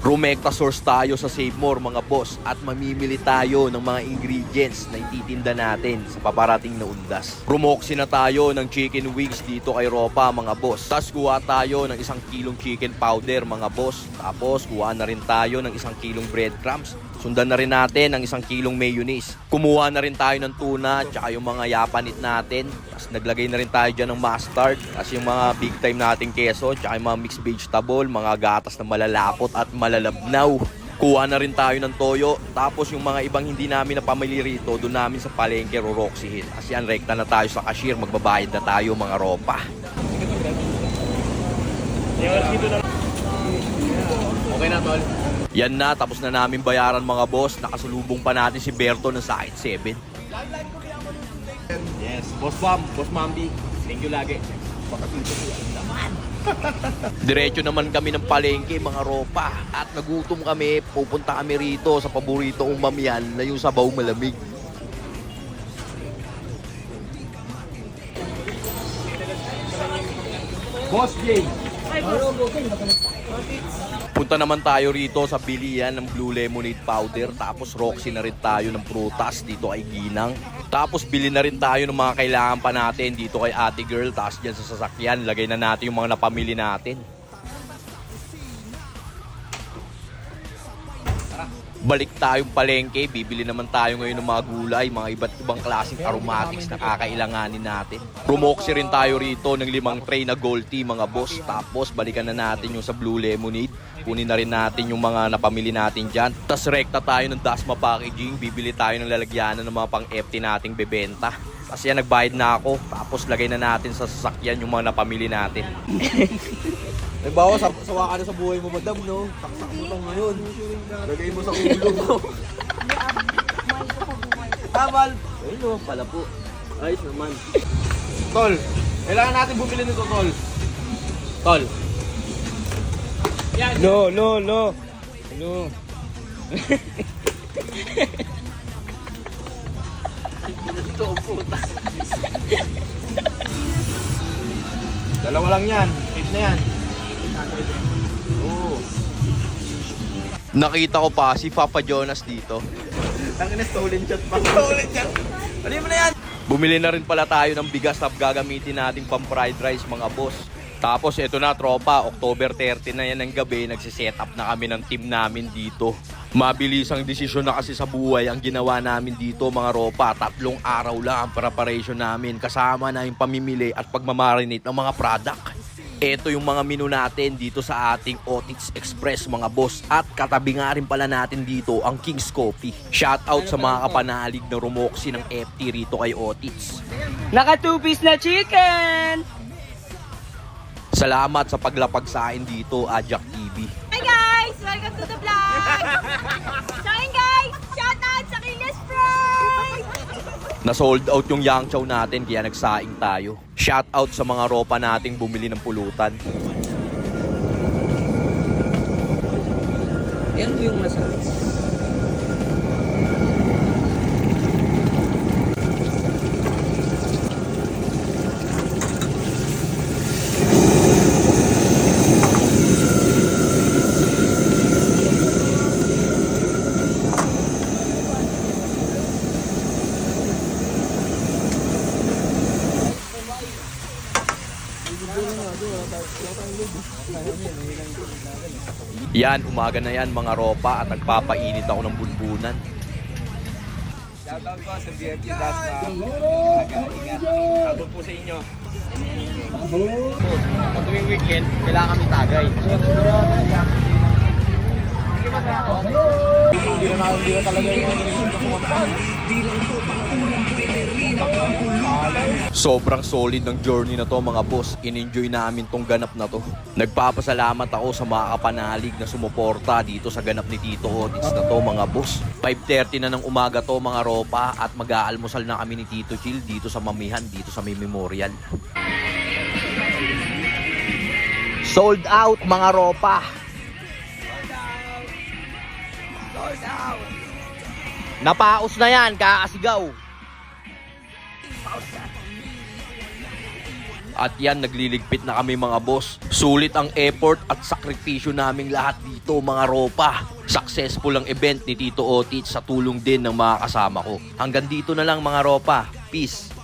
Rumekta source tayo sa Save More mga boss at mamimili tayo ng mga ingredients na ititinda natin sa paparating na undas. Rumoksi na tayo ng chicken wings dito kay Ropa mga boss. Tapos kuha tayo ng 1 kilong chicken powder mga boss. Tapos kuha na rin tayo ng 1 kilong breadcrumbs. Sundan na rin natin ng 1 kilong mayonnaise. Kumuha na rin tayo ng tuna at saka yung mga yapanit natin. Tapos naglagay na rin tayo dyan ng mustard. Tapos yung mga big time nating keso, tsaka yung mga mixed vegetable, mga gatas na malalapot at malalabnaw. Kuha na rin tayo ng toyo. Tapos yung mga ibang hindi namin napamili rito, doon namin sa palengke roroksihin. Kasi yan, rekta na tayo sa cashier, magbabayad na tayo mga Ropa. Okay na tol. Yan na, tapos na namin bayaran mga boss. Nakasulubong pa natin si Berto ng Sakit 7. Yes, Boss Bam, Boss Mambi. Thank you lagi. Diretso naman kami ng palengke mga Ropa. At nagutom kami, pupunta kami rito sa paborito kong mamihan na yung sabaw malamig. Boss J. Punta naman tayo rito sa bilian ng Blue Lemonade Powder. Tapos Roxy na rin tayo ng prutas dito kay Ginang. Tapos bili na rin tayo ng mga kailangan pa natin dito kay Ate Girl. Tapos dyan sa sasakyan, lagay na natin yung mga napamili natin. Balik tayong palengke, bibili naman tayo ngayon ng mga gulay, mga iba't ibang klaseng aromatics na kakailanganin natin. Rumoksi rin tayo rito ng 5 tray na gold tea mga boss. Tapos balikan na natin yung sa Blue Lemonade. Kunin na rin natin yung mga napamili natin dyan. Tapos rekta tayo ng Dasma Packaging, bibili tayo ng lalagyanan ng mga pang-FT nating bebenta. Kasi yan, nagbayad na ako. Tapos lagay na natin sa sasakyan yung mga napamili natin. Nagbawa, sawa ka na sa buhay mo, madam, no? Taksak mo lang ngayon. Lagay mo sa ulo mo. Tamal! Ayun naman pala po. Ayos naman. Tol, kailangan natin bumili nito, Tol. Tol. Yan. No. Ito, puta. Dalawa lang yan. 8 na yan. Oo. Nakita ko pa si Papa Jonas dito. Tangina, stolen shot pa. Stolen shot. Ano mo na yan? Bumili na rin pala tayo ng bigas na gagamitin natin pang fried rice mga boss. Tapos ito na tropa, October 30 na yan ng gabi, nagsiset up na kami ng team namin dito. Mabilisang desisyon na kasi sa buhay ang ginawa namin dito mga Ropa. 3 araw lang ang preparation namin kasama na yung pamimili at pagmamarinate ng mga product. Ito yung mga menu natin dito sa ating Otits Express mga boss. At katabi nga rin pala natin dito ang King's Coffee. Shout out sa mga kapanalig na rumoksi ng FT rito kay Otits. Naka 2-piece na chicken! Salamat sa paglapag sa akin dito, Ajak TV. Hi guys! Welcome to the vlog! So yun guys, shout out sa Kilis Fry! Na-sold out yung Yang Chow natin kaya nagsaing tayo. Shout out sa mga Ropa nating bumili ng pulutan. Yan po yung masarap. Yan, umaga na yan mga Ropa at nagpapainit ako ng bunbunan. Shoutout po sa BFG Dasma. Ingat. Shoutout po sa inyo. Pag tuwing weekend, kailangan kami tagay. Hindi na talaga yung Sobrang solid ng journey na to mga boss. In-enjoy namin tong ganap na to. Nagpapasalamat ako sa mga kapanalig na sumuporta dito sa ganap ni Tito Otits na to mga boss. 5:30 na ng umaga to mga Ropa at mag-aalmusal na kami ni Tito Chill dito sa Mamihan, dito sa may memorial. Sold out mga Ropa. Sold out. Napaos na yan, kakasigaw. At yan, nagliligpit na kami mga boss. Sulit ang effort at sakripisyo naming lahat dito mga ropa. Successful ang event ni Tito Otit sa tulong din ng mga kasama ko. Hanggang dito na lang mga ropa. Peace.